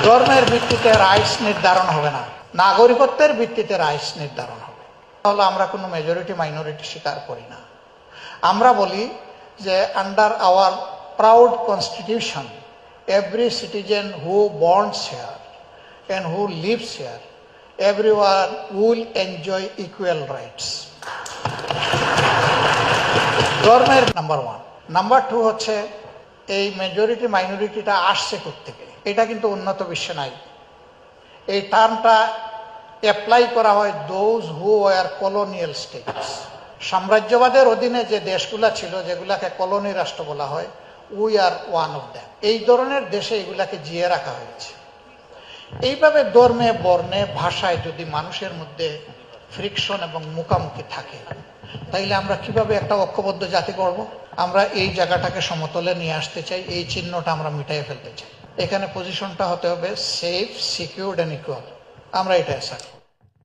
ধর্মের ভিত্তিতে রাইটস নির্ধারণ হবে না, নাগরিকত্বের ভিত্তিতে রাইটস নির্ধারণ হবে। তাহলে আমরা কোনো মেজরিটি মাইনরিটি স্বীকার করি না। আমরা বলি যে under hour proud constitution every citizen who borns here and who lives here, everyone will enjoy equal rights. ধর্মের নাম্বার ওয়ান। নাম্বার টু হচ্ছে এই মেজরিটি মাইনরিটিটা আসছে কোত্থেকে, এটা কিন্তু উন্নত বিশ্বে নাই। এই টার্মটা অ্যাপ্লাই করা হয় those who were colonial states. সাম্রাজ্যবাদের অধীনে যে দেশগুলা ছিল, যেগুলাকে কলোনি রাষ্ট্র বলা হয়, we are one of them. এই ধরনের দেশে এগুলাকে জিয়ে রাখা হয়েছে। এইভাবে ধর্মে, বর্ণে, ভাষায় যদি মানুষের মধ্যে ফ্রিকশন এবং মুখামুখি থাকে, তাইলে আমরা কিভাবে একটা ঐক্যবদ্ধ জাতি করব? আমরা এই জায়গাটাকে সমতলে নিয়ে আসতে চাই, এই চিহ্নটা আমরা মিটাইয়ে ফেলতে চাই। এখানে পজিশনটা হতে হবে সেফ, সিকিউরড অ্যান্ড ইকুয়াল। আমরা এটা আশা করি।